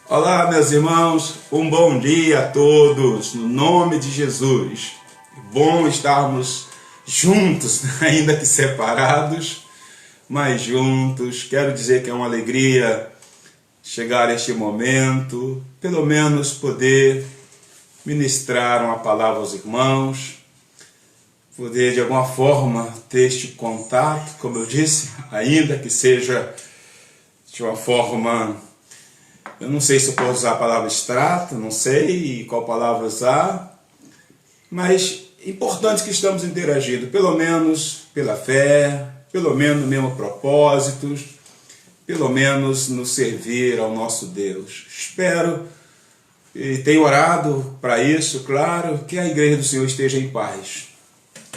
Olá, meus irmãos, um bom dia a todos, no nome de Jesus. Bom estarmos juntos, ainda que separados, mas juntos. Quero dizer que é uma alegria chegar a este momento, pelo menos poder ministrar uma palavra aos irmãos, poder de alguma forma ter este contato, como eu disse, ainda que seja de uma forma... Eu não sei se eu posso usar a palavra extrato, não sei qual palavra usar, mas é importante que estamos interagindo, pelo menos pela fé, pelo menos no mesmo propósito, pelo menos no servir ao nosso Deus. Espero e tenho orado para isso, claro, que a Igreja do Senhor esteja em paz,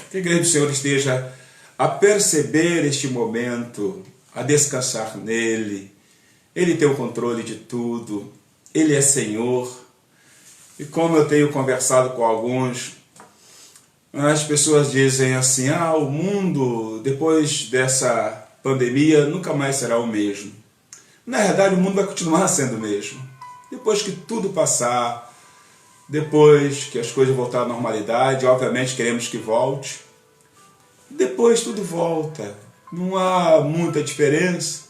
que a Igreja do Senhor esteja a perceber este momento, a descansar nele. Ele tem o controle de tudo, Ele é Senhor. E como eu tenho conversado com alguns, as pessoas dizem assim, o mundo depois dessa pandemia nunca mais será o mesmo. Na verdade, o mundo vai continuar sendo o mesmo. Depois que tudo passar, depois que as coisas voltarem à normalidade, obviamente queremos que volte, depois tudo volta, não há muita diferença.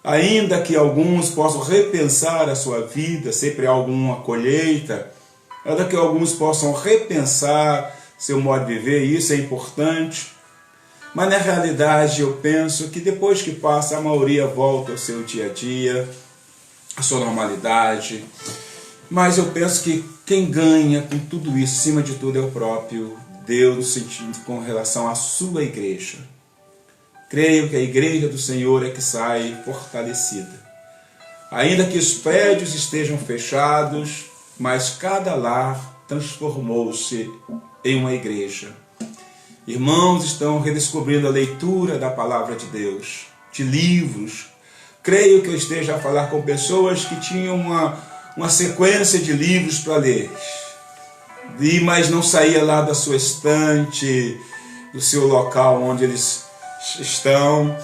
Ainda que alguns possam repensar a sua vida, sempre há alguma colheita, ainda que alguns possam repensar seu modo de viver, isso é importante, mas na realidade eu penso que depois que passa, a maioria volta ao seu dia a dia, à sua normalidade, mas eu penso que quem ganha com tudo isso, acima de tudo, é o próprio Deus, no sentido com relação à sua igreja. Creio que a Igreja do Senhor é que sai fortalecida. Ainda que os prédios estejam fechados, mas cada lar transformou-se em uma igreja. Irmãos estão redescobrindo a leitura da Palavra de Deus, de livros. Creio que eu esteja a falar com pessoas que tinham uma sequência de livros para ler, mas não saía lá da sua estante, do seu local onde eles estão,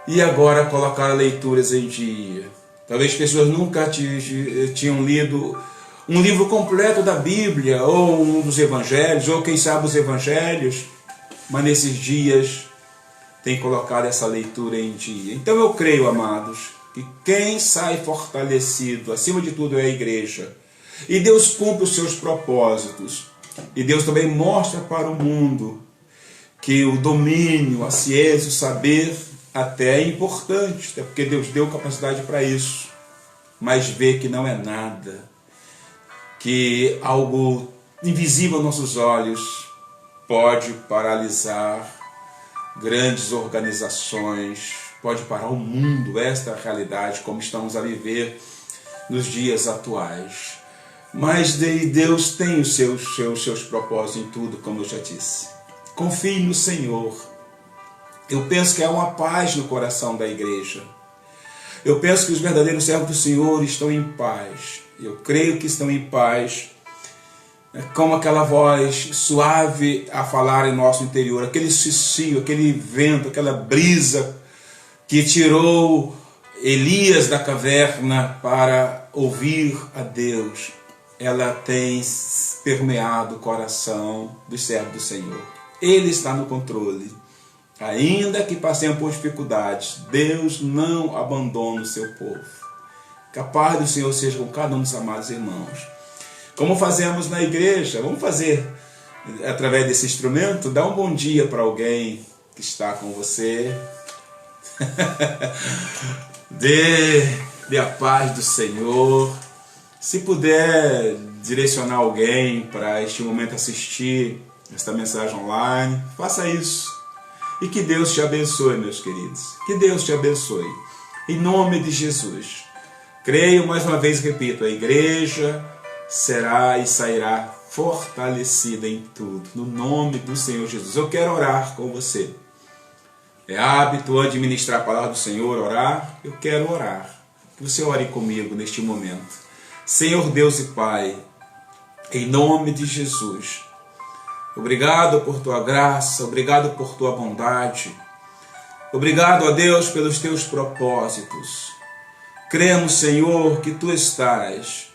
e agora colocar leituras em dia. Talvez pessoas nunca tinham lido um livro completo da Bíblia, ou um dos Evangelhos, ou quem sabe os Evangelhos, mas nesses dias tem colocado essa leitura em dia. Então eu creio, amados, que quem sai fortalecido, acima de tudo, é a igreja. E Deus cumpre os seus propósitos. E Deus também mostra para o mundo que o domínio, a ciência, o saber até é importante, até porque Deus deu capacidade para isso, mas vê que não é nada, que algo invisível aos nossos olhos pode paralisar grandes organizações, pode parar o mundo, esta é a realidade, como estamos a viver nos dias atuais. Mas Deus tem os seus propósitos em tudo, como eu já disse. Confie no Senhor. Eu penso que há uma paz no coração da igreja. Eu penso que os verdadeiros servos do Senhor estão em paz. Eu creio que estão em paz. Como aquela voz suave a falar em nosso interior, aquele cicio, aquele vento, aquela brisa que tirou Elias da caverna para ouvir a Deus. Ela tem permeado o coração dos servos do Senhor. Ele está no controle. Ainda que passemos por dificuldades, Deus não abandona o seu povo. Que a paz do Senhor seja com cada um dos amados irmãos. Como fazemos na igreja, vamos fazer através desse instrumento, dar um bom dia para alguém que está com você. Dê a paz do Senhor. Se puder direcionar alguém para este momento assistir esta mensagem online, faça isso. E que Deus te abençoe, meus queridos. Que Deus te abençoe. Em nome de Jesus. Creio, mais uma vez repito, a igreja será e sairá fortalecida em tudo. No nome do Senhor Jesus. Eu quero orar com você. É hábito, antes de ministrar a palavra do Senhor, orar. Eu quero orar. Que você ore comigo neste momento. Senhor Deus e Pai, em nome de Jesus, obrigado por Tua graça, obrigado por Tua bondade, obrigado a Deus pelos Teus propósitos. Cremos, Senhor, que Tu estás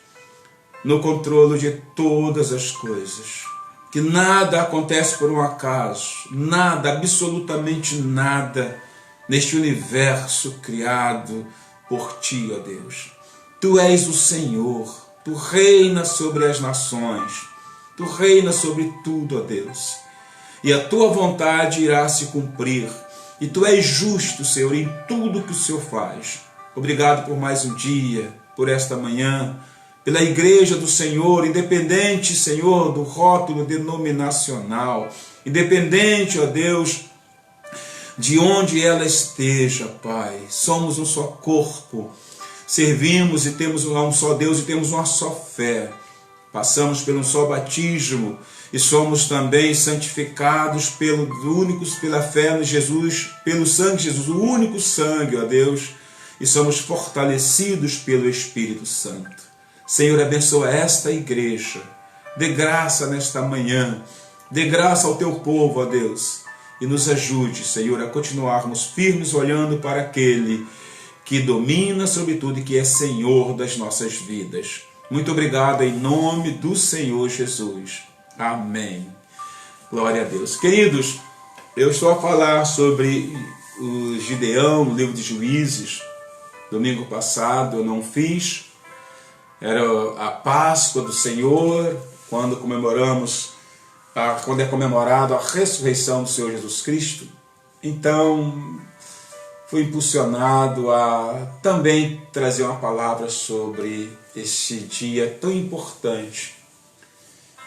no controle de todas as coisas, que nada acontece por um acaso, nada, absolutamente nada, neste universo criado por Ti, ó Deus. Tu és o Senhor, Tu reinas sobre as nações, Tu reinas sobre tudo, ó Deus, e a Tua vontade irá se cumprir, e Tu és justo, Senhor, em tudo que o Senhor faz. Obrigado por mais um dia, por esta manhã, pela igreja do Senhor, independente, Senhor, do rótulo denominacional, independente, ó Deus, de onde ela esteja, Pai. Somos um só corpo, servimos e temos um só Deus e temos uma só fé. Passamos por um só batismo e somos também santificados pela fé em Jesus, pelo sangue de Jesus, o único sangue, ó Deus, e somos fortalecidos pelo Espírito Santo. Senhor, abençoa esta igreja, dê graça nesta manhã, dê graça ao Teu povo, ó Deus, e nos ajude, Senhor, a continuarmos firmes olhando para aquele que domina sobre tudo e que é Senhor das nossas vidas. Muito obrigado em nome do Senhor Jesus. Amém. Glória a Deus. Queridos, eu estou a falar sobre o Gideão, no livro de Juízes. Domingo passado eu não fiz. Era a Páscoa do Senhor, quando é comemorado a ressurreição do Senhor Jesus Cristo. Então, fui impulsionado a também trazer uma palavra sobre este dia tão importante,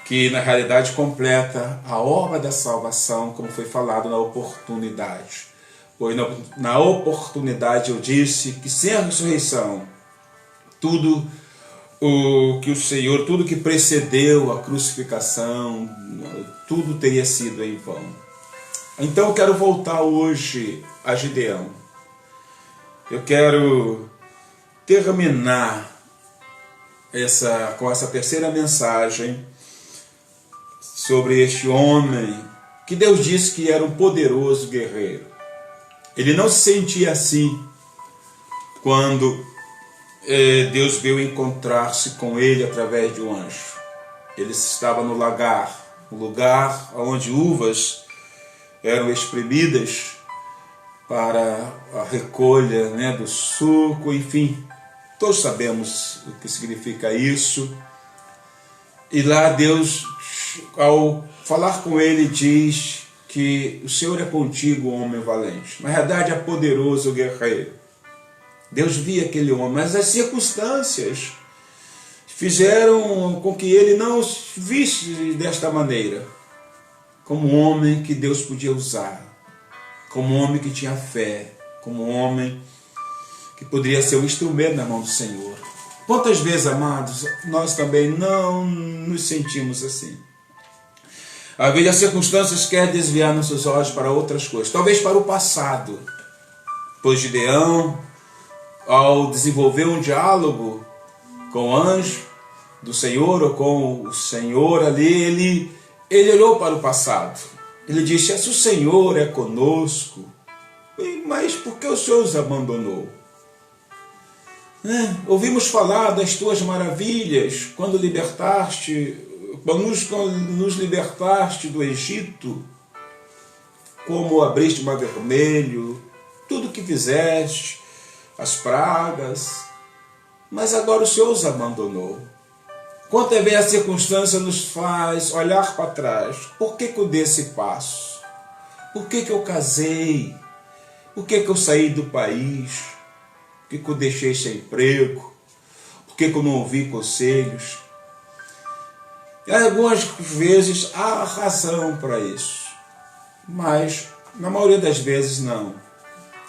que na realidade completa a obra da salvação, como foi falado na oportunidade. Pois na oportunidade eu disse que sem a ressurreição, tudo o que o Senhor, tudo que precedeu a crucificação, tudo teria sido em vão. Então eu quero voltar hoje a Gideão. Eu quero terminar com essa terceira mensagem sobre este homem que Deus disse que era um poderoso guerreiro. Ele não se sentia assim quando Deus veio encontrar-se com ele através de um anjo. Ele estava no lagar, um lugar onde uvas eram espremidas para a recolha, do suco, enfim. Todos sabemos o que significa isso. E lá Deus, ao falar com ele, diz que o Senhor é contigo, homem valente. Na verdade, é poderoso guerreiro. Deus via aquele homem, mas as circunstâncias fizeram com que ele não visse desta maneira, como um homem que Deus podia usar, como um homem que tinha fé, como um homem que poderia ser um instrumento na mão do Senhor. Quantas vezes, amados, nós também não nos sentimos assim? Às vezes as circunstâncias querem desviar nossos olhos para outras coisas, talvez para o passado. Pois Gideão, ao desenvolver um diálogo com o anjo do Senhor ou com o Senhor ali, ele olhou para o passado. Ele disse: se o Senhor é conosco, mas por que o Senhor os abandonou? Ouvimos falar das tuas maravilhas quando nos libertaste do Egito, como abriste o Mar Vermelho, tudo que fizeste, as pragas, mas agora o Senhor os abandonou. Quantas vezes a circunstância nos faz olhar para trás? Por que eu dei esse passo? Por que eu casei? Por que eu saí do país? Por que eu deixei esse emprego? Por que eu não ouvi conselhos? E algumas vezes há razão para isso, mas na maioria das vezes não.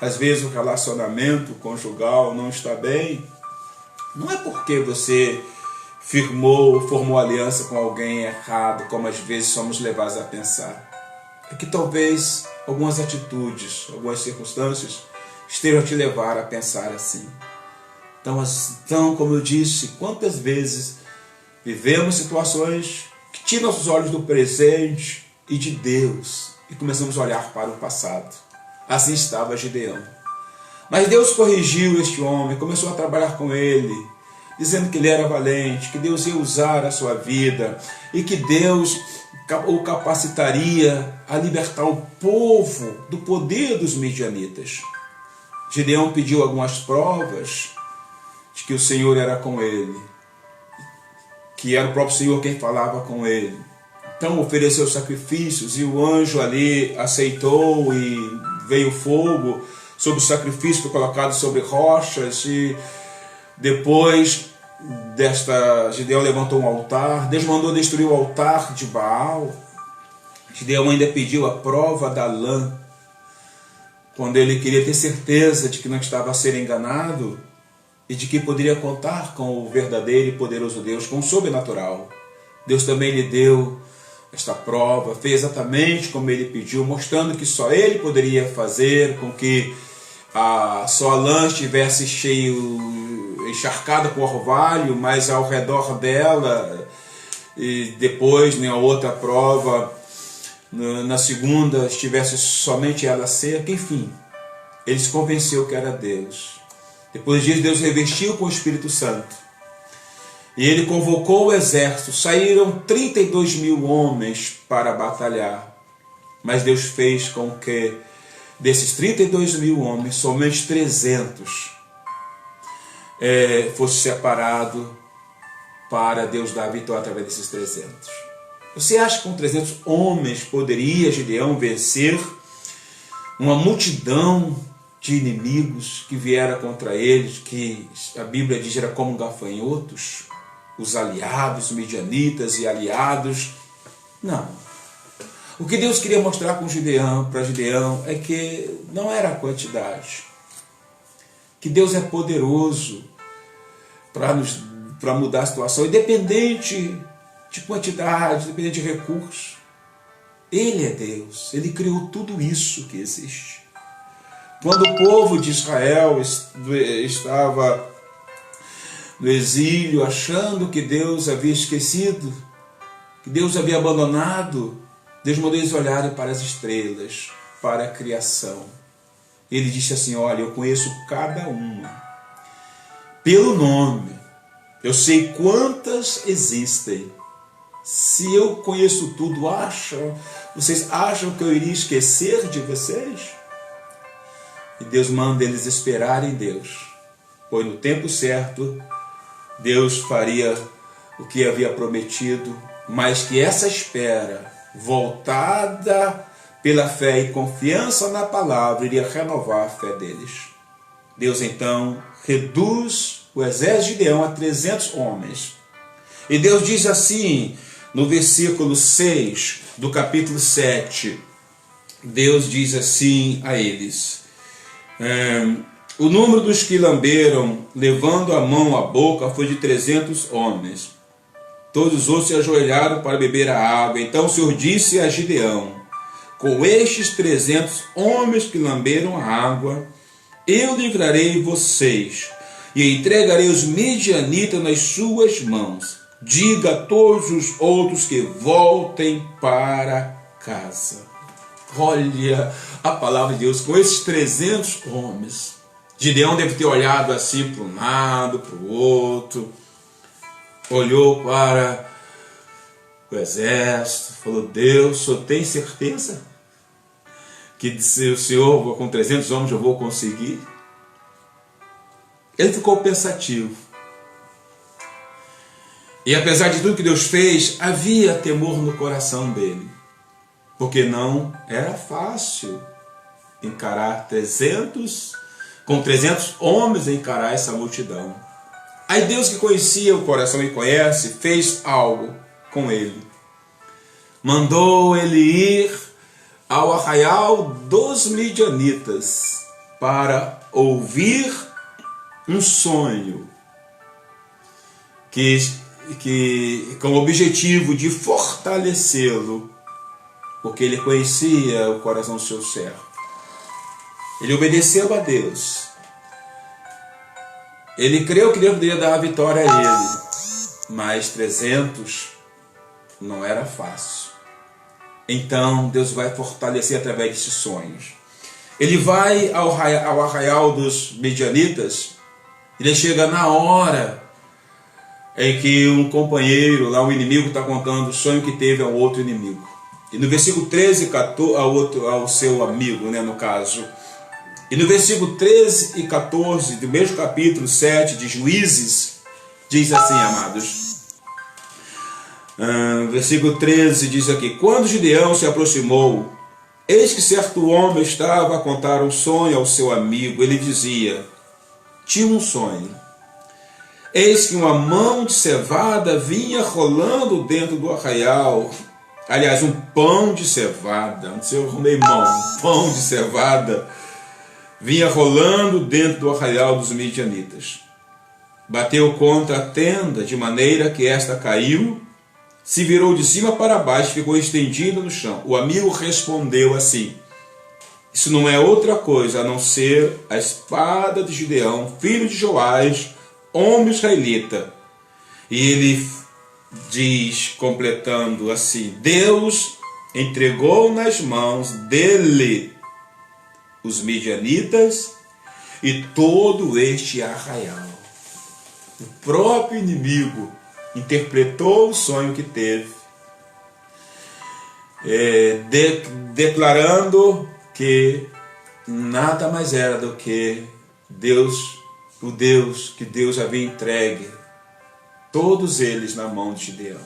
Às vezes o relacionamento conjugal não está bem, não é porque você formou aliança com alguém errado, como às vezes somos levados a pensar. É que talvez algumas atitudes, algumas circunstâncias estejam a te levar a pensar assim. Então, como eu disse, quantas vezes vivemos situações que tiram nossos olhos do presente e de Deus e começamos a olhar para o passado. Assim estava Gideão. Mas Deus corrigiu este homem, começou a trabalhar com ele, dizendo que ele era valente, que Deus ia usar a sua vida e que Deus o capacitaria a libertar o povo do poder dos midianitas. Gideão pediu algumas provas de que o Senhor era com ele, que era o próprio Senhor quem falava com ele. Então ofereceu sacrifícios e o anjo ali aceitou e veio fogo sobre o sacrifício, foi colocado sobre rochas e depois Gideão levantou um altar. Deus mandou destruir o altar de Baal. Gideão ainda pediu a prova da lã, quando ele queria ter certeza de que não estava a ser enganado e de que poderia contar com o verdadeiro e poderoso Deus, com o sobrenatural. Deus também lhe deu esta prova, fez exatamente como ele pediu, mostrando que só ele poderia fazer com que só a lã estivesse encharcada com orvalho, mas ao redor dela, e depois na outra prova, na segunda, estivesse somente ela seca. Enfim, ele se convenceu que era Deus. Depois disso, Deus revestiu com o Espírito Santo e ele convocou o exército. Saíram 32 mil homens para batalhar, mas Deus fez com que desses 32 mil homens, somente 300 fosse separado para Deus dar a vitória através desses 300. Você acha que com 300 homens poderia Gideão vencer uma multidão de inimigos que viera contra eles, que a Bíblia diz era como gafanhotos, os aliados, midianitas e aliados? Não. O que Deus queria mostrar para Gideão, é que não era a quantidade, que Deus é poderoso para mudar a situação, independente de quantidade, independente de recursos. Ele é Deus, Ele criou tudo isso que existe. Quando o povo de Israel estava no exílio, achando que Deus havia esquecido, que Deus havia abandonado, Deus mandou eles olharem para as estrelas, para a criação. Ele disse assim: olha, eu conheço cada uma pelo nome, eu sei quantas existem. Se eu conheço tudo, vocês acham que eu iria esquecer de vocês? E Deus manda eles esperarem em Deus, pois no tempo certo Deus faria o que havia prometido, mas que essa espera, voltada pela fé e confiança na palavra, iria renovar a fé deles. Deus então reduz o exército de Gideão a 300 homens. E Deus diz assim, no versículo 6 do capítulo 7, Deus diz assim a eles: o número dos que lamberam, levando a mão à boca, foi de 300 homens. Todos os outros se ajoelharam para beber a água. Então o Senhor disse a Gideão: com estes 300 homens que lamberam a água, eu livrarei vocês e entregarei os midianitas nas suas mãos. Diga a todos os outros que voltem para casa. Olha a palavra de Deus, com esses 300 homens. Gideão deve ter olhado assim para um lado, para o outro, olhou para o exército, falou: Deus, o senhor tem certeza que se o senhor com 300 homens eu vou conseguir? Ele ficou pensativo. E apesar de tudo que Deus fez, havia temor no coração dele, porque não era fácil encarar com 300 homens, encarar essa multidão. Aí Deus, que conhecia o coração e conhece, fez algo com ele. Mandou ele ir ao arraial dos midianitas para ouvir um sonho que com o objetivo de fortalecê-lo, porque ele conhecia o coração do seu servo. Ele obedeceu a Deus. Ele creu que Deus poderia dar a vitória a ele, mas 300 não era fácil. Então Deus vai fortalecer através desses sonhos. Ele vai ao arraial dos Midianitas. Ele chega na hora em que um companheiro, lá um inimigo, está contando o sonho que teve ao outro inimigo. E no versículo 13, 14, ao seu amigo, né, no caso. E no versículo 13 e 14 do mesmo capítulo 7 de Juízes, diz assim, amados. Versículo 13 diz aqui: quando Gideão se aproximou, eis que certo homem estava a contar um sonho ao seu amigo. Ele dizia: tinha um sonho. Eis que uma mão de cevada vinha rolando dentro do arraial. Aliás, um pão de cevada. Não sei, eu arrumei mão. Um pão de cevada vinha rolando dentro do arraial dos midianitas. Bateu contra a tenda, de maneira que esta caiu, se virou de cima para baixo, ficou estendida no chão. O amigo respondeu assim: isso não é outra coisa a não ser a espada de Gideão, filho de Joás, homem israelita. E ele diz, completando assim: Deus entregou nas mãos dele os midianitas e todo este arraial. O próprio inimigo interpretou o sonho que teve, declarando que nada mais era do que Deus, o Deus que Deus havia entregue todos eles na mão de Gideão.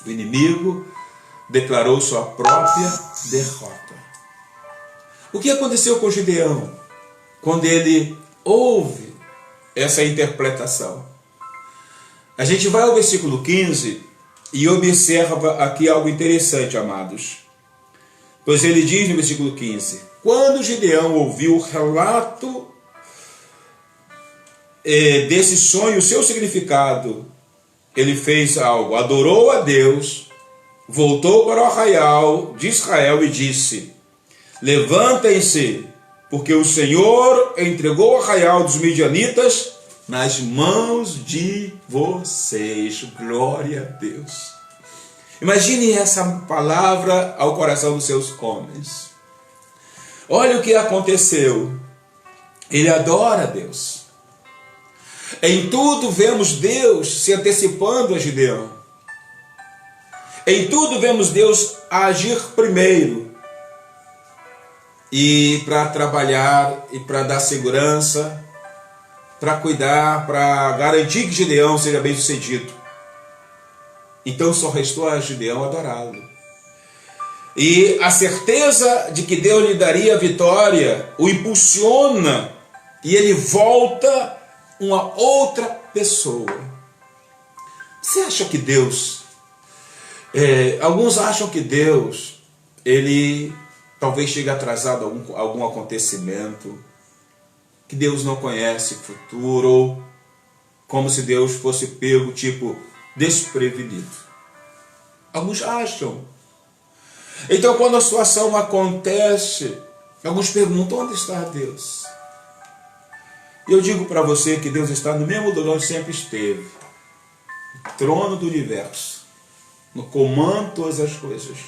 O inimigo declarou sua própria derrota. O que aconteceu com Gideão quando ele ouve essa interpretação? A gente vai ao versículo 15 e observa aqui algo interessante, amados. Pois ele diz no versículo 15: quando Gideão ouviu o relato desse sonho, o seu significado, ele fez algo, adorou a Deus, voltou para o arraial de Israel e disse: levantem-se, porque o Senhor entregou o arraial dos midianitas nas mãos de vocês. Glória a Deus. Imagine essa palavra ao coração dos seus homens. Olha o que aconteceu. Ele adora a Deus. Em tudo vemos Deus se antecipando a Gideão. Em tudo vemos Deus agir primeiro. E para trabalhar e para dar segurança, para cuidar, para garantir que Gideão seja bem sucedido. Então só restou a Gideão adorá-lo. E a certeza de que Deus lhe daria a vitória o impulsiona e ele volta uma outra pessoa. Você acha que Deus... alguns acham que Deus, ele talvez chegue atrasado a algum acontecimento, que Deus não conhece futuro, ou como se Deus fosse pego, tipo, desprevenido. Alguns acham. Então, quando a situação acontece, alguns perguntam: onde está Deus? E eu digo para você que Deus está no mesmo lugar onde sempre esteve, no trono do universo, no comando de todas as coisas.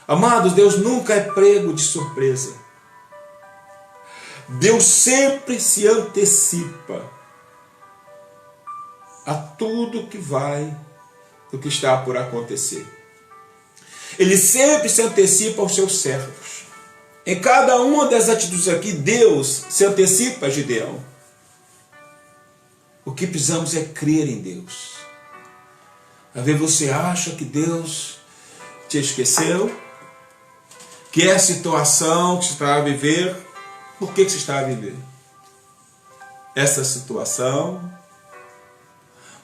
Amados, Deus nunca é pego de surpresa. Deus sempre se antecipa a tudo que vai, do que está por acontecer. Ele sempre se antecipa aos seus servos. Em cada uma das atitudes aqui, Deus se antecipa a Gideão. O que precisamos é crer em Deus. Às vezes você acha que Deus te esqueceu, que é a situação que você está a viver. Por que você está a viver essa situação?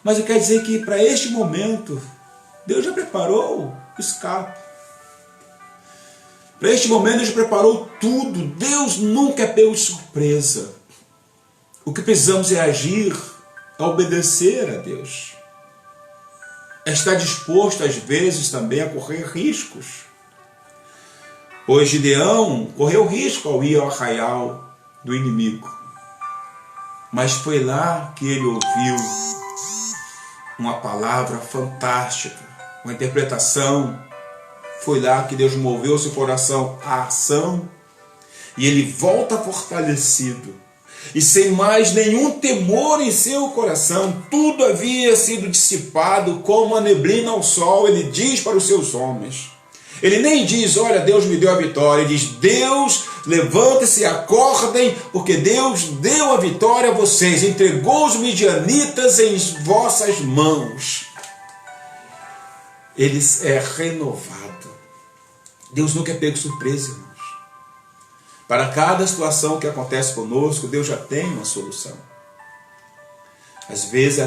Mas eu quero dizer que para este momento, Deus já preparou o escape. Para este momento, Deus já preparou tudo. Deus nunca é pego de surpresa. O que precisamos é agir, a obedecer a Deus. É estar disposto, às vezes, também a correr riscos. Pois Gideão correu risco ao ir ao arraial do inimigo. Mas foi lá que ele ouviu uma palavra fantástica, uma interpretação Foi lá que Deus moveu seu coração à ação e ele volta fortalecido. E sem mais nenhum temor em seu coração, tudo havia sido dissipado como a neblina ao sol. Ele diz para os seus homens, ele nem diz, olha, Deus me deu a vitória. Ele diz, Deus, levante-se e acordem, porque Deus deu a vitória a vocês, entregou os midianitas em vossas mãos. Ele é renovado. Deus nunca é pego surpresa, irmãos. Para cada situação que acontece conosco, Deus já tem uma solução. Às vezes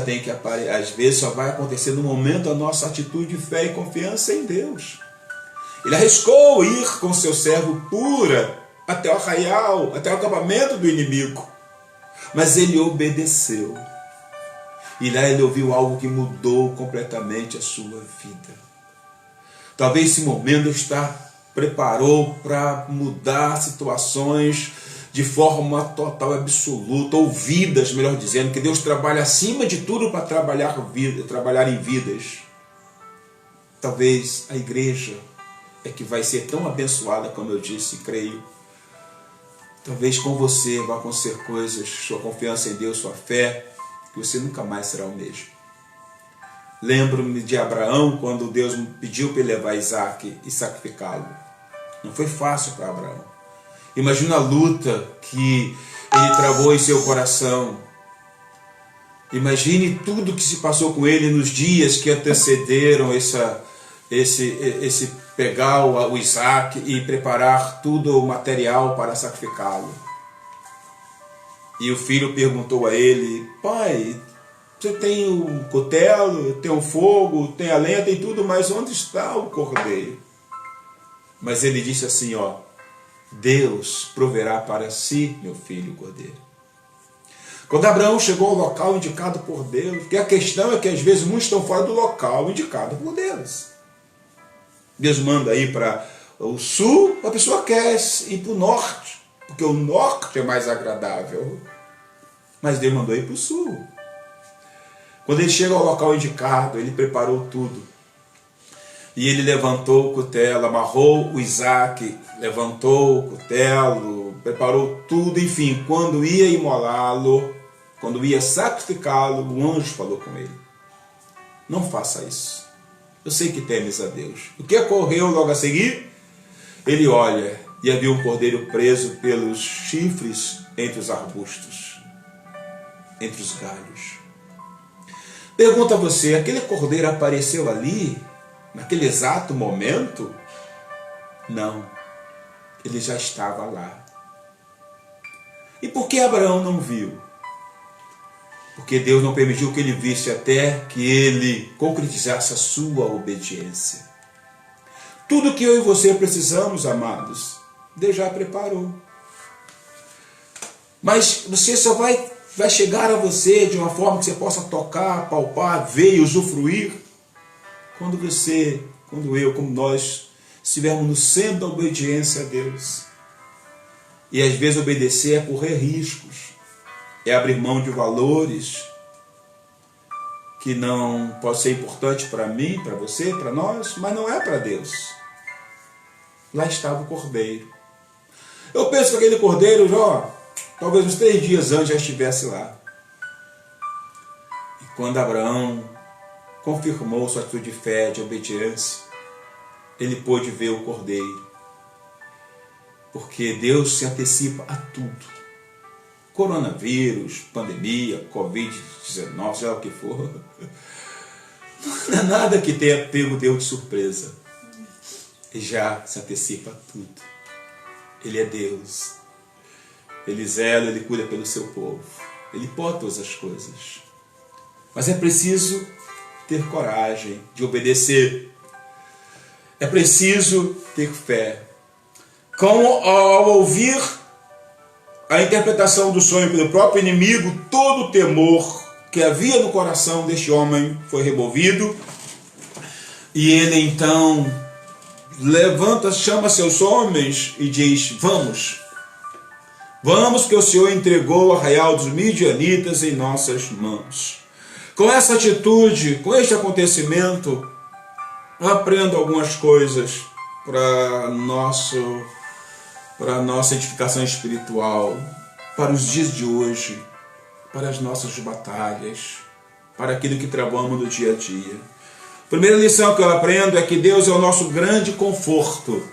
só vai acontecer no momento da nossa atitude de fé e confiança em Deus. Ele arriscou ir com seu servo Pura até o arraial, até o acampamento do inimigo. Mas ele obedeceu. E lá ele ouviu algo que mudou completamente a sua vida. Talvez esse momento preparou para mudar situações de forma total, absoluta, ou vidas, melhor dizendo, que Deus trabalha acima de tudo para trabalhar em vidas. Talvez a igreja é que vai ser tão abençoada, como eu disse, creio. Talvez com você vá acontecer coisas, sua confiança em Deus, sua fé, que você nunca mais será o mesmo. Lembro-me de Abraão, quando Deus me pediu para ele levar Isaac e sacrificá-lo. Não foi fácil para Abraão. Imagina a luta que ele travou em seu coração. Imagine tudo que se passou com ele nos dias que antecederam esse pegar o Isaac e preparar tudo o material para sacrificá-lo. E o filho perguntou a ele, pai, você tem o cutelo, tem o fogo, tem a lenha, tem tudo, mas onde está o cordeiro? Mas ele disse assim, Deus proverá para si, meu filho, o cordeiro. Quando Abraão chegou ao local indicado por Deus, porque a questão é que às vezes muitos estão fora do local indicado por Deus. Deus manda ir para o sul, a pessoa quer ir para o norte, porque o norte é mais agradável. Mas Deus mandou ir para o sul. Quando ele chega ao local indicado, ele preparou tudo. E ele levantou o cutelo, amarrou o Isaac, levantou o cutelo, preparou tudo, enfim, quando ia imolá-lo, quando ia sacrificá-lo, o anjo falou com ele, não faça isso, eu sei que temes a Deus. O que ocorreu logo a seguir? Ele olha e havia um cordeiro preso pelos chifres entre os arbustos, entre os galhos. Pergunta a você, aquele cordeiro apareceu ali, naquele exato momento? Não, ele já estava lá. E por que Abraão não viu? Porque Deus não permitiu que ele visse até que ele concretizasse a sua obediência. Tudo que eu e você precisamos, amados, Deus já preparou. Mas você só vai chegar a você de uma forma que você possa tocar, palpar, ver e usufruir quando você, quando eu, como nós estivermos no centro da obediência a Deus. E às vezes obedecer é correr riscos, é abrir mão de valores que não pode ser importante para mim, para você, para nós, mas não é para Deus. Lá estava o cordeiro. Eu penso que aquele cordeiro, talvez uns 3 dias antes já estivesse lá. E quando Abraão confirmou sua atitude de fé, de obediência, ele pôde ver o cordeiro. Porque Deus se antecipa a tudo. Coronavírus, pandemia, Covid-19, seja o que for. Não é nada que tenha pego Deus de surpresa. Ele já se antecipa a tudo. Ele é Deus. Ele zela, ele cuida pelo seu povo. Ele pode todas as coisas. Mas é preciso ter coragem de obedecer. É preciso ter fé. Ao ouvir a interpretação do sonho pelo próprio inimigo, todo o temor que havia no coração deste homem foi removido. E ele então levanta, chama seus homens e diz, vamos, que o Senhor entregou o arraial dos midianitas em nossas mãos. Com essa atitude, com este acontecimento, eu aprendo algumas coisas para a nossa edificação espiritual, para os dias de hoje, para as nossas batalhas, para aquilo que travamos no dia a dia. A primeira lição que eu aprendo é que Deus é o nosso grande conforto,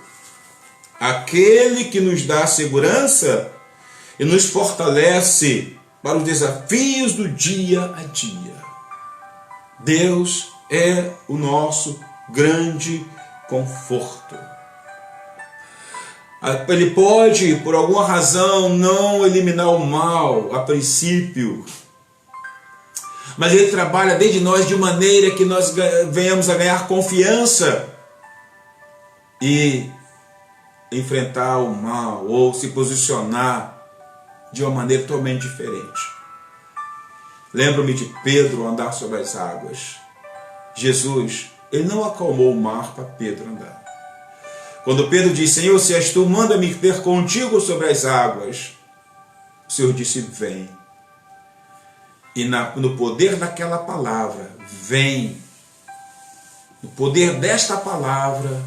aquele que nos dá segurança e nos fortalece para os desafios do dia a dia. Deus é o nosso grande conforto. Ele pode, por alguma razão, não eliminar o mal a princípio, mas Ele trabalha dentro de nós de maneira que nós venhamos a ganhar confiança e enfrentar o mal ou se posicionar de uma maneira totalmente diferente. Lembro-me de Pedro andar sobre as águas. Jesus, Ele não acalmou o mar para Pedro andar. Quando Pedro disse: Senhor, se és tu, manda-me ter contigo sobre as águas. O Senhor disse: vem. E no poder daquela palavra, vem. No poder desta palavra,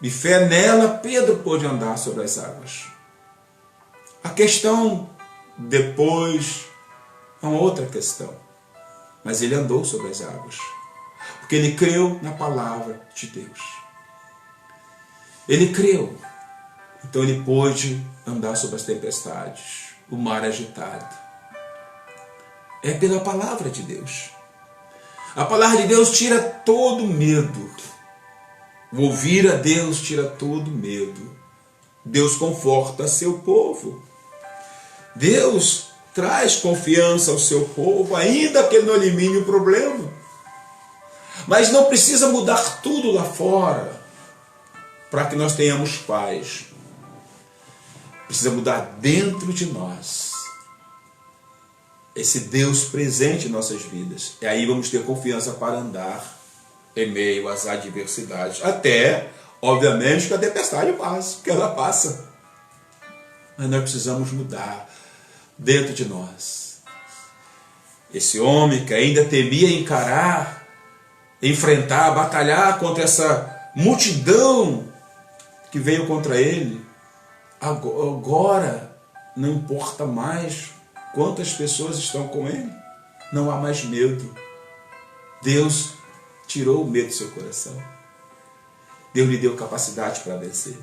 de fé nela, Pedro pôde andar sobre as águas. A questão depois é uma outra questão. Mas ele andou sobre as águas, porque ele creu na palavra de Deus. Ele creu, então ele pôde andar sobre as tempestades, o mar agitado. É pela palavra de Deus. A palavra de Deus tira todo medo. O ouvir a Deus tira todo medo. Deus conforta seu povo. Deus traz confiança ao seu povo, ainda que ele não elimine o problema. Mas não precisa mudar tudo lá fora para que nós tenhamos paz. Precisa mudar dentro de nós esse Deus presente em nossas vidas. E aí vamos ter confiança para andar em meio às adversidades. Até, obviamente, que a tempestade passa, que ela passa. Mas nós precisamos mudar dentro de nós. Esse homem que ainda temia encarar, enfrentar, batalhar contra essa multidão que veio contra ele, agora não importa mais quantas pessoas estão com ele, não há mais medo. Deus tirou o medo do seu coração. Deus lhe deu capacidade para vencer.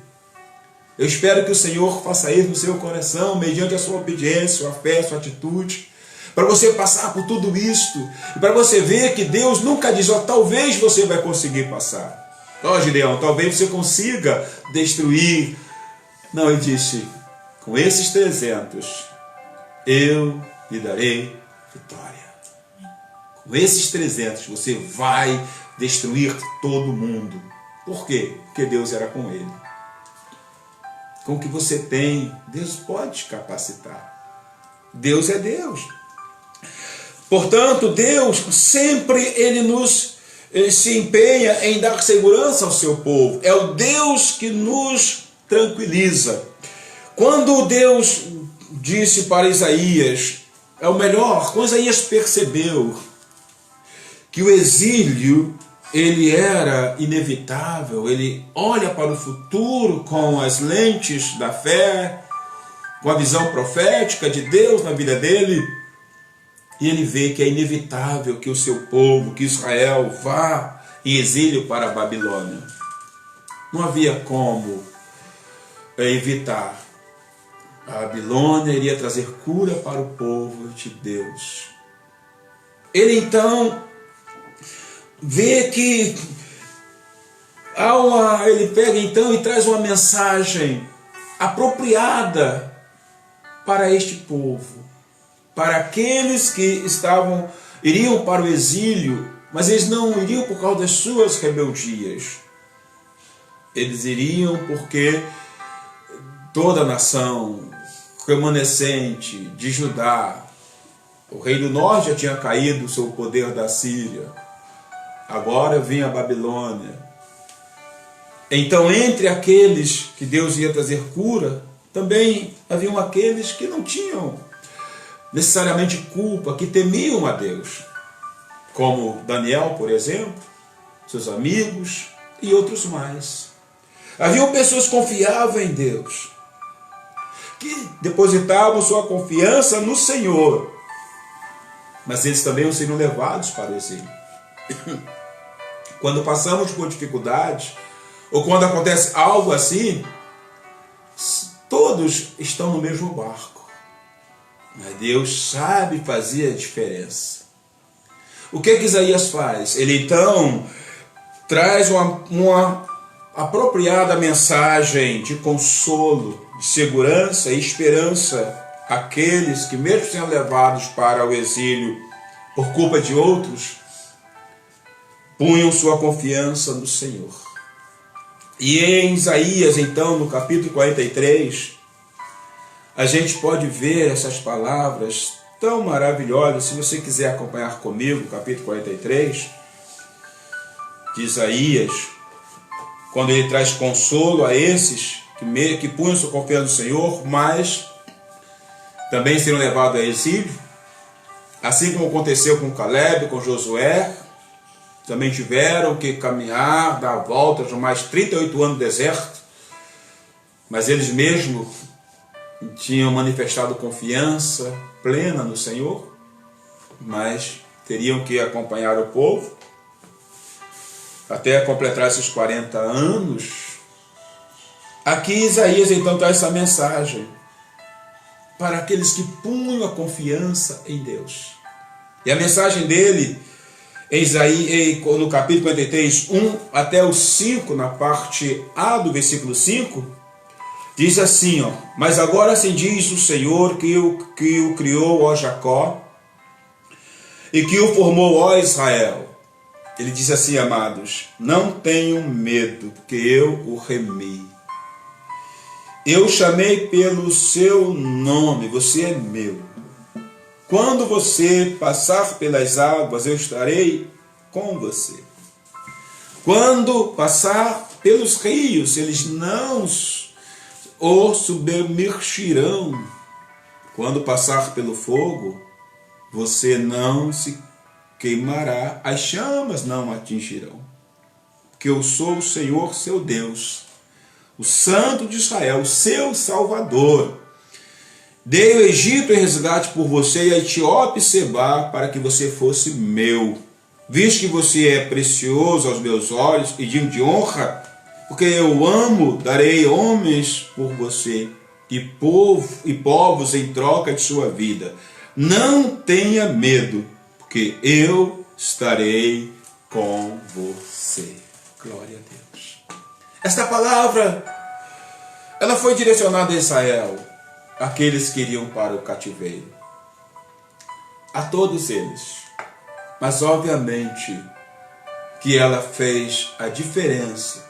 Eu espero que o Senhor faça isso no seu coração, mediante a sua obediência, sua fé, sua atitude, para você passar por tudo isto, e para você ver que Deus nunca diz: ó, talvez você vai conseguir passar. Ó, Gideão, talvez você consiga destruir. Não, ele disse: com esses 300, eu lhe darei vitória. Com esses 300, você vai destruir todo mundo. Por quê? Porque Deus era com ele. Com o que você tem, Deus pode te capacitar. Deus é Deus. Portanto, Deus sempre se empenha em dar segurança ao seu povo. É o Deus que nos tranquiliza. Quando Deus disse para Isaías, é o melhor, quando Isaías percebeu que o exílio ele era inevitável, ele olha para o futuro com as lentes da fé, com a visão profética de Deus na vida dele, e ele vê que é inevitável que o seu povo, que Israel, vá em exílio para a Babilônia. Não havia como evitar. A Babilônia iria trazer cura para o povo de Deus. Ele então vê que ele pega então e traz uma mensagem apropriada para este povo, para aqueles que iriam para o exílio, mas eles não iriam por causa das suas rebeldias. Eles iriam porque toda a nação remanescente de Judá, o rei do norte já tinha caído sob o poder da Síria, agora vinha a Babilônia. Então, entre aqueles que Deus ia trazer cura, também haviam aqueles que não tinham necessariamente culpa, que temiam a Deus, como Daniel, por exemplo, seus amigos, e outros mais. Haviam pessoas que confiavam em Deus, que depositavam sua confiança no Senhor, mas eles também seriam levados para o exílio. Quando passamos por dificuldades, ou quando acontece algo assim, todos estão no mesmo barco. Mas Deus sabe fazer a diferença. O que Isaías faz? Ele então traz uma apropriada mensagem de consolo, de segurança e esperança àqueles que, mesmo sendo levados para o exílio por culpa de outros, punham sua confiança no Senhor. E em Isaías, então, no capítulo 43, a gente pode ver essas palavras tão maravilhosas. Se você quiser acompanhar comigo, capítulo 43 de Isaías, quando ele traz consolo a esses que punham sua confiança no Senhor, mas também serão levados a exílio, assim como aconteceu com Caleb, com Josué, também tiveram que caminhar, dar voltas, mais 38 anos no deserto, mas eles mesmos tinham manifestado confiança plena no Senhor, mas teriam que acompanhar o povo até completar esses 40 anos. Aqui Isaías então traz essa mensagem para aqueles que punham a confiança em Deus. E a mensagem dele, em Isaías, no capítulo 43, 1 até o 5, na parte A do versículo 5, diz assim, ó: mas agora assim diz o Senhor que o criou, ó Jacó, e que o formou, ó Israel. Ele diz assim, amados: não tenham medo, porque eu o remi. Eu chamei pelo seu nome, você é meu. Quando você passar pelas águas, eu estarei com você. Quando passar pelos rios, eles não o submergirão. Quando passar pelo fogo, você não se queimará, as chamas não atingirão. Porque eu sou o Senhor, seu Deus, o Santo de Israel, o seu Salvador. Dei o Egito em resgate por você e a Etiópia e Sebá para que você fosse meu. Visto que você é precioso aos meus olhos e digno de honra, porque eu amo, darei homens por você e povos em troca de sua vida. Não tenha medo, porque eu estarei com você. Glória a Deus. Esta palavra, ela foi direcionada a Israel, aqueles que iriam para o cativeiro, a todos eles. Mas obviamente que ela fez a diferença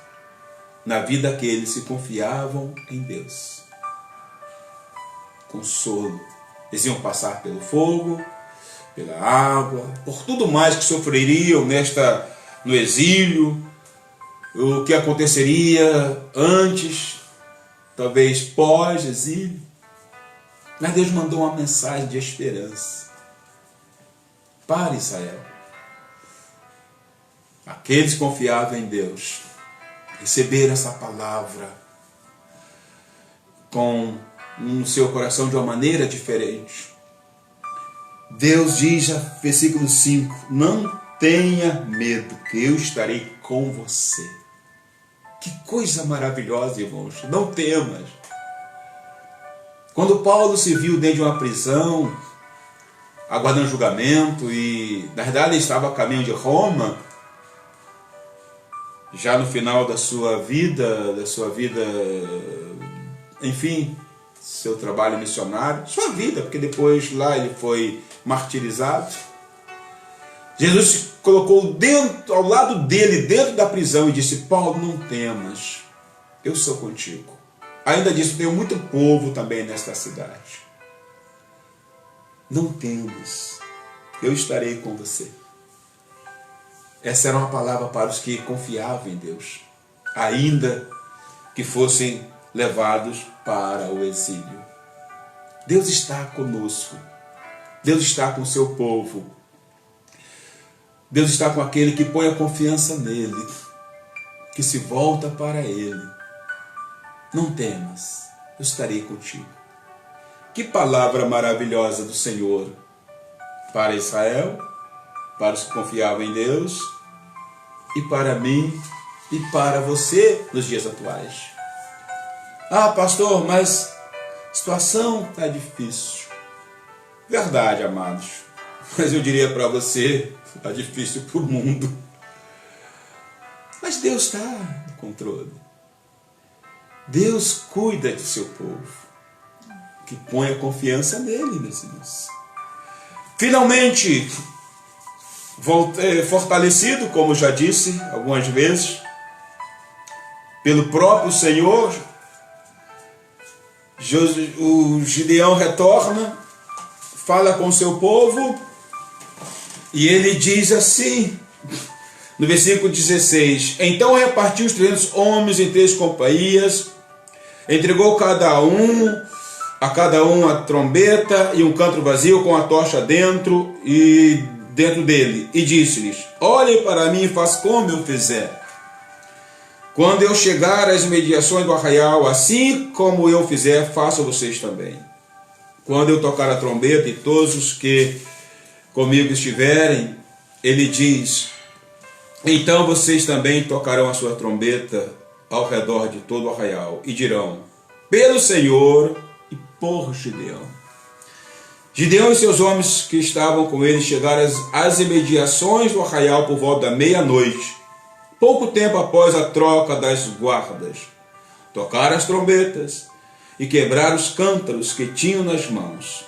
na vida daqueles que confiavam em Deus. Consolo. Eles iam passar pelo fogo, pela água, por tudo mais que sofreriam no exílio, o que aconteceria antes, talvez pós-exílio. Mas Deus mandou uma mensagem de esperança para Israel. Aqueles que confiavam em Deus receberam essa palavra no seu coração de uma maneira diferente. Deus diz, versículo 5, não tenha medo, que eu estarei com você. Que coisa maravilhosa, irmãos. Não temas. Quando Paulo se viu dentro de uma prisão, aguardando julgamento, e na verdade ele estava a caminho de Roma, já no final da sua vida, enfim, seu trabalho missionário, sua vida, porque depois lá ele foi martirizado. Jesus se colocou ao lado dele, dentro da prisão, e disse: Paulo, não temas, eu sou contigo. Ainda disse: tenho muito povo também nesta cidade. Não temas, eu estarei com você. Essa era uma palavra para os que confiavam em Deus, ainda que fossem levados para o exílio. Deus está conosco. Deus está com o seu povo. Deus está com aquele que põe a confiança nele. que se volta para ele. Não temas, eu estarei contigo. Que palavra maravilhosa do Senhor para Israel, para os que confiavam em Deus, e para mim e para você nos dias atuais. Ah, pastor, mas a situação está difícil. Verdade, amados. Mas eu diria para você, está difícil para o mundo. Mas Deus está no controle. Deus cuida do seu povo, que põe a confiança nele, meus irmãos. Finalmente, fortalecido, como já disse algumas vezes, pelo próprio Senhor, o Gideão retorna, fala com o seu povo, e ele diz assim, no versículo 16: Então repartiu os 300 homens em 3 companhias, entregou a cada um a trombeta e um cântaro vazio com a tocha dentro dele, e disse-lhes: Olhem para mim e façam como eu fizer. Quando eu chegar às imediações do arraial, assim como eu fizer, façam vocês também. Quando eu tocar a trombeta e todos os que comigo estiverem, ele diz: Então vocês também tocarão a sua trombeta ao redor de todo o arraial e dirão: Pelo Senhor e por Gideão. Gideão e seus homens que estavam com ele chegaram às imediações do arraial por volta da meia-noite, pouco tempo após a troca das guardas. Tocaram as trombetas e quebraram os cântaros que tinham nas mãos.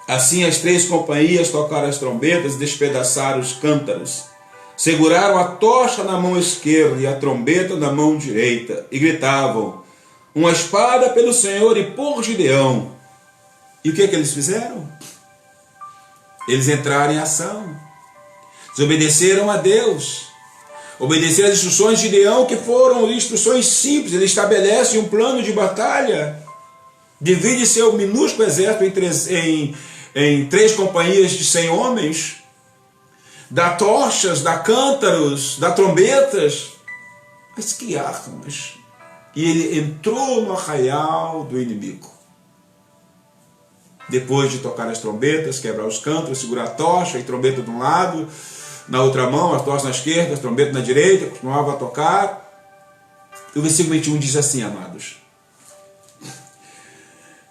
Assim as 3 companhias tocaram as trombetas e despedaçaram os cântaros. Seguraram a tocha na mão esquerda e a trombeta na mão direita e gritavam: Uma espada pelo Senhor e por Gideão. E o que eles fizeram? Eles entraram em ação. Desobedeceram a Deus. Obedeceram as instruções de Gideão, que foram instruções simples. Ele estabelece um plano de batalha. Divide seu minúsculo exército em 3 companhias de 100 homens. Dá tochas, dá cântaros, dá trombetas. Mas que armas! E ele entrou no arraial do inimigo. Depois de tocar as trombetas, quebrar os cântaros, segurar a tocha e trombeta de um lado, na outra mão, a tocha na esquerda, a trombeta na direita, continuava a tocar. E o versículo 21 diz assim, amados: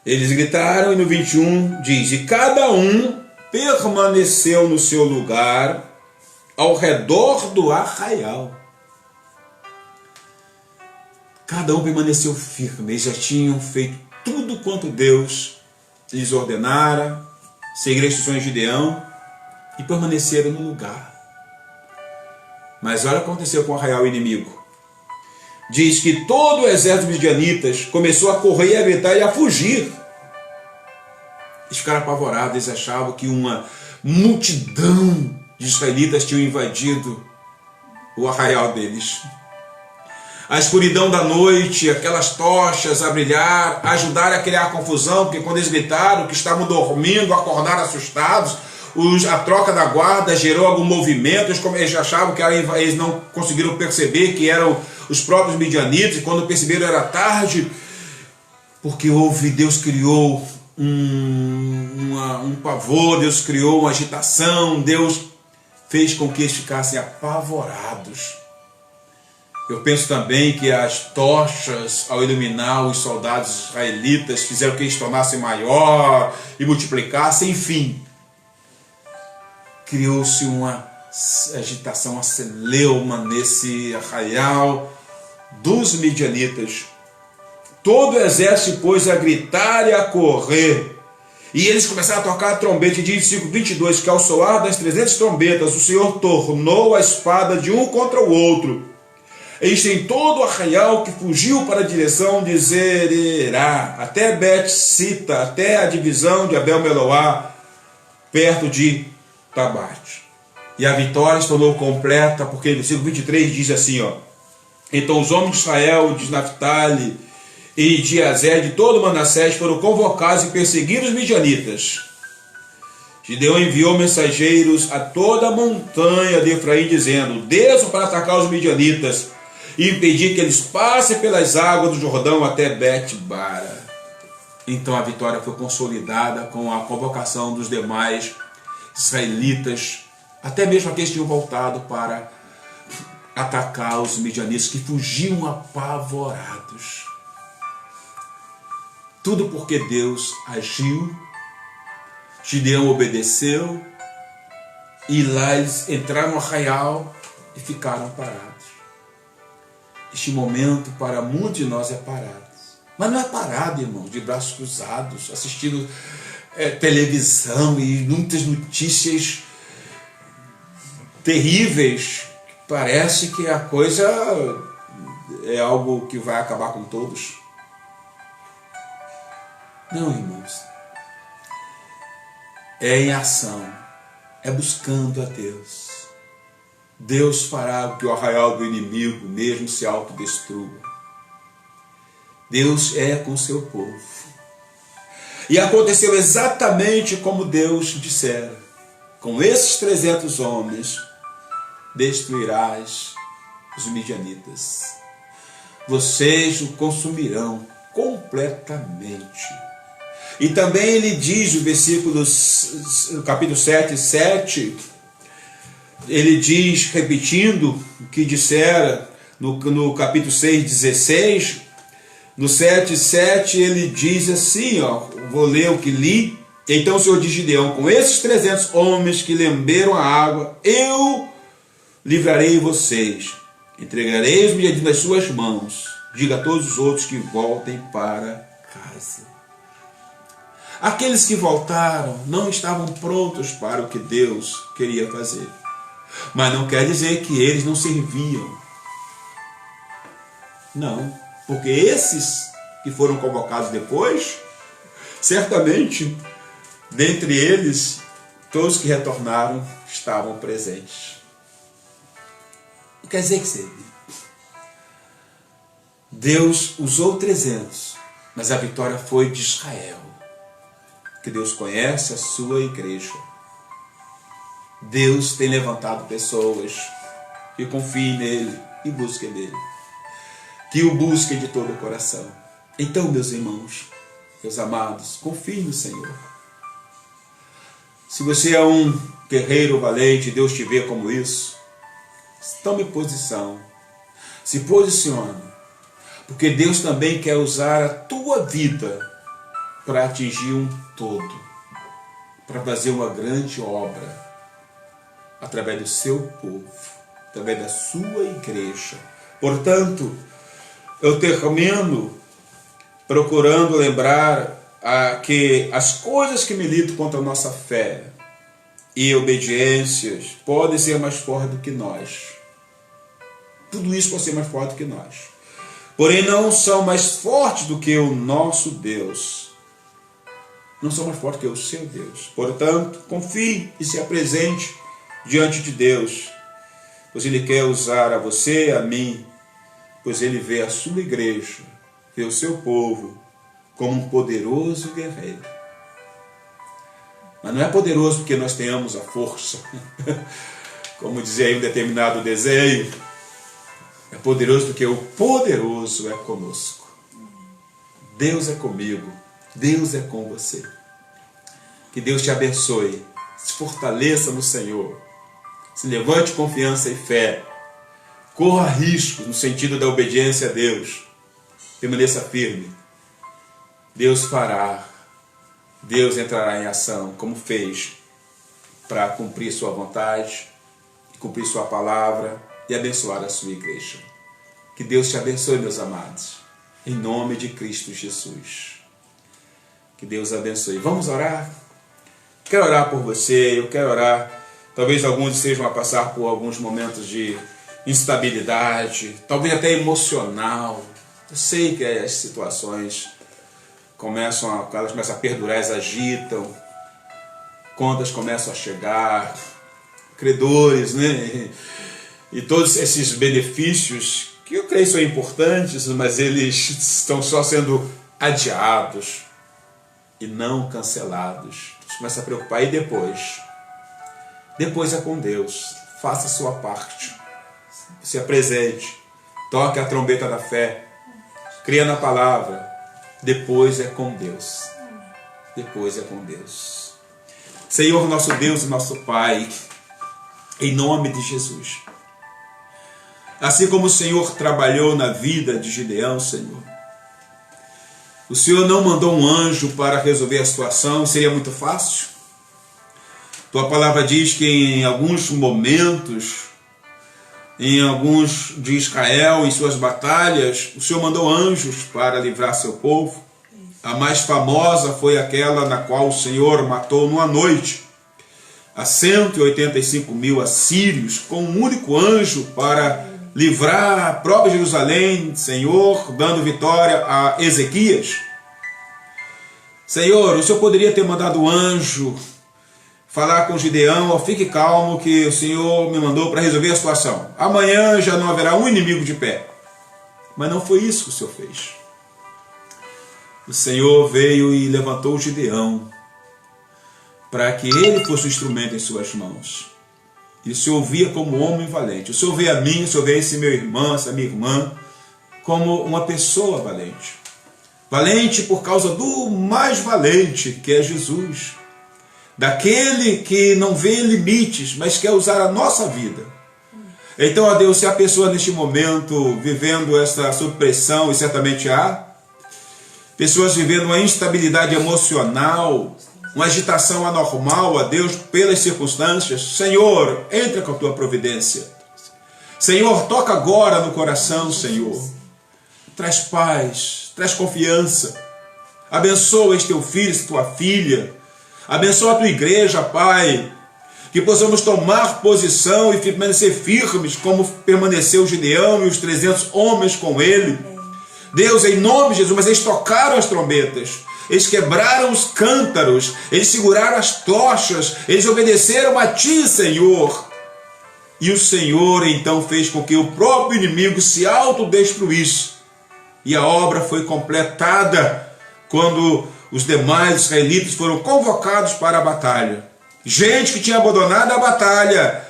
Eles gritaram, e no 21 diz: E cada um permaneceu no seu lugar ao redor do arraial. Cada um permaneceu firme. Eles já tinham feito tudo quanto Deus lhes ordenara, seguiram as instruções de Gideão e permaneceram no lugar. Mas olha o que aconteceu com o arraial inimigo. Diz que todo o exército de midianitas começou a correr, a gritar e a fugir. Eles ficaram apavorados, eles achavam que uma multidão de israelitas tinham invadido o arraial deles. A escuridão da noite, aquelas tochas a brilhar, ajudaram a criar confusão, porque quando eles gritaram que estavam dormindo, acordaram assustados, a troca da guarda gerou algum movimento, eles achavam que eles não conseguiram perceber que eram os próprios midianitas, e quando perceberam era tarde, porque Deus criou um pavor, Deus criou uma agitação, Deus fez com que eles ficassem apavorados. Eu penso também que as tochas, ao iluminar os soldados israelitas, fizeram que eles tornassem maior e multiplicassem, enfim. Criou-se uma agitação, uma celeuma nesse arraial dos midianitas. Todo o exército se pôs a gritar e a correr. E eles começaram a tocar a trombeta, e diz no versículo 22, que ao soar das 300 trombetas, o Senhor tornou a espada de um contra o outro. Eis em todo o arraial que fugiu para a direção de Zererá, até Bet-Sita, até a divisão de Abel-Meloá, perto de Tabate. E a vitória se tornou completa, porque no versículo 23 diz assim, Então os homens de Israel, de Naphtali e de Azer, de todo Manassés, foram convocados e perseguiram os midianitas. Gideão enviou mensageiros a toda a montanha de Efraim, dizendo: Desçam para atacar os midianitas. e impedir que eles passem pelas águas do Jordão até Bet-bara. Então a vitória foi consolidada com a convocação dos demais israelitas, até mesmo aqueles que tinham voltado para atacar os midianitas, que fugiam apavorados. Tudo porque Deus agiu, Gideão obedeceu, e lá eles entraram no arraial e ficaram parados. Este momento para muitos de nós é parado. Mas não é parado, irmão, de braços cruzados, assistindo televisão e muitas notícias terríveis. Parece que a coisa é algo que vai acabar com todos. Não, irmãos. É em ação, é buscando a Deus. Deus fará que o arraial do inimigo mesmo se autodestrua. Deus é com seu povo. E aconteceu exatamente como Deus dissera: com esses 300 homens destruirás os midianitas. Vocês o consumirão completamente. E também ele diz, o versículo, capítulo 7, ele diz, repetindo o que dissera no capítulo 6:16, no 7:7 ele diz assim, vou ler o que li. Então o Senhor diz Gideão: com esses 300 homens que lamberam a água, eu livrarei vocês, entregarei os midianitas nas suas mãos. Diga a todos os outros que voltem para casa. Aqueles que voltaram não estavam prontos para o que Deus queria fazer. Mas não quer dizer que eles não serviam. Não, porque esses que foram convocados depois, certamente, dentre eles, todos que retornaram estavam presentes. Não quer dizer que serviam. Deus usou 300, mas a vitória foi de Israel. Que Deus conhece a sua igreja. Deus tem levantado pessoas que confiem nele e busquem nele. Que o busquem de todo o coração. Então, meus irmãos, meus amados, confie no Senhor. Se você é um guerreiro valente, Deus te vê como isso, tome posição. Se posicione. Porque Deus também quer usar a tua vida para atingir um todo, para fazer uma grande obra através do seu povo, através da sua igreja. Portanto, eu termino procurando lembrar que as coisas que militam contra a nossa fé e obediências podem ser mais fortes do que nós. Tudo isso pode ser mais forte do que nós. Porém, não são mais fortes do que o nosso Deus. Não são mais fortes que o seu Deus. Portanto, confie e se apresente diante de Deus, pois Ele quer usar a você, a mim, pois Ele vê a sua igreja, vê o seu povo como um poderoso guerreiro. Mas não é poderoso porque nós tenhamos a força, como dizia aí um determinado desenho. É poderoso porque o poderoso é conosco. Deus é comigo. Deus é com você. Que Deus te abençoe. Se fortaleça no Senhor. Se levante confiança e fé. Corra risco no sentido da obediência a Deus. Permaneça firme. Deus fará. Deus entrará em ação, como fez, para cumprir sua vontade, cumprir sua palavra e abençoar a sua igreja. Que Deus te abençoe, meus amados. Em nome de Cristo Jesus. Que Deus abençoe. Vamos orar? Quero orar por você, eu quero orar. Talvez alguns estejam a passar por alguns momentos de instabilidade, talvez até emocional. Eu sei que as situações elas começam a perdurar, elas agitam, contas começam a chegar, credores, né? E todos esses benefícios, que eu creio são importantes, mas eles estão só sendo adiados e não cancelados. Você começa a preocupar. E depois? Depois é com Deus. Faça a sua parte. Se apresente. toque a trombeta da fé, creia na palavra, depois é com Deus. Depois é com Deus. Senhor, nosso Deus e nosso Pai, em nome de Jesus, assim como o Senhor trabalhou na vida de Gideão, Senhor, o Senhor não mandou um anjo para resolver a situação, seria muito fácil. Tua palavra diz que em alguns momentos, em alguns de Israel, em suas batalhas, o Senhor mandou anjos para livrar seu povo. A mais famosa foi aquela na qual o Senhor matou numa noite a 185.000 assírios com um único anjo para livrar a própria Jerusalém, Senhor, dando vitória a Ezequias. Senhor, o Senhor poderia ter mandado anjo falar com Gideão: fique calmo que o Senhor me mandou para resolver a situação. Amanhã já não haverá um inimigo de pé. Mas não foi isso que o Senhor fez. O Senhor veio e levantou Gideão para que ele fosse o instrumento em suas mãos. E o Senhor via como homem valente. O Senhor vê a mim, o Senhor vê esse meu irmão, essa minha irmã, como uma pessoa valente. Valente por causa do mais valente, que é Jesus. Daquele que não vê limites, mas quer usar a nossa vida. Então, ó Deus, se a pessoa neste momento vivendo essa sob pressão, e certamente há, pessoas vivendo uma instabilidade emocional, uma agitação anormal, ó Deus, pelas circunstâncias, Senhor, entra com a tua providência. Senhor, toca agora no coração, Senhor. Traz paz, traz confiança. Abençoa este teu filho, esta tua filha. Abençoa a tua igreja, Pai, que possamos tomar posição e permanecer firmes, como permaneceu Gideão e os 300 homens com ele. Deus, em nome de Jesus, mas eles tocaram as trombetas, eles quebraram os cântaros, eles seguraram as tochas, eles obedeceram a ti, Senhor. E o Senhor então fez com que o próprio inimigo se autodestruísse. E a obra foi completada quando os demais israelitas foram convocados para a batalha. Gente que tinha abandonado a batalha,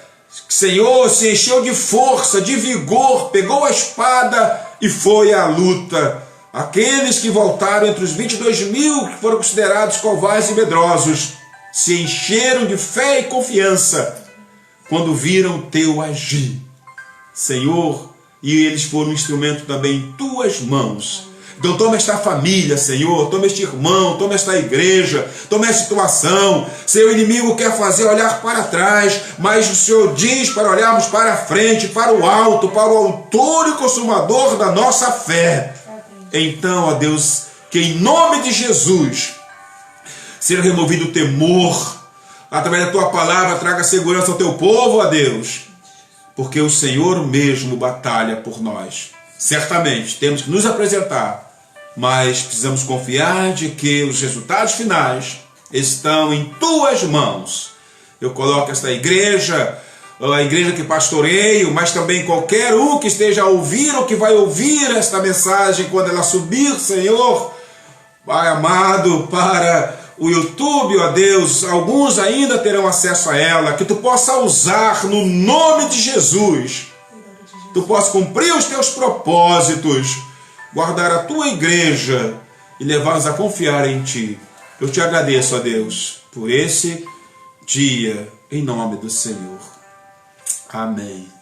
Senhor, se encheu de força, de vigor, pegou a espada e foi à luta. Aqueles que voltaram entre os 22.000 que foram considerados covardes e medrosos, se encheram de fé e confiança quando viram teu agir, Senhor, e eles foram um instrumento também em tuas mãos. Então toma esta família, Senhor, toma este irmão, toma esta igreja, toma esta situação. Seu inimigo quer fazer olhar para trás, mas o Senhor diz para olharmos para frente, para o alto, para o autor e consumador da nossa fé. Então, ó Deus, que em nome de Jesus seja removido o temor, através da tua palavra traga segurança ao teu povo, ó Deus, porque o Senhor mesmo batalha por nós. Certamente temos que nos apresentar, mas precisamos confiar de que os resultados finais estão em tuas mãos. Eu coloco esta igreja, a igreja que pastoreio, mas também qualquer um que esteja a ouvir ou que vai ouvir esta mensagem quando ela subir, Senhor, Pai amado, para o YouTube, ó Deus, alguns ainda terão acesso a ela, que tu possa usar no nome de Jesus, tu possa cumprir os teus propósitos, guardar a tua igreja e levar-nos a confiar em ti. Eu te agradeço, ó Deus, por esse dia, em nome do Senhor. Amém.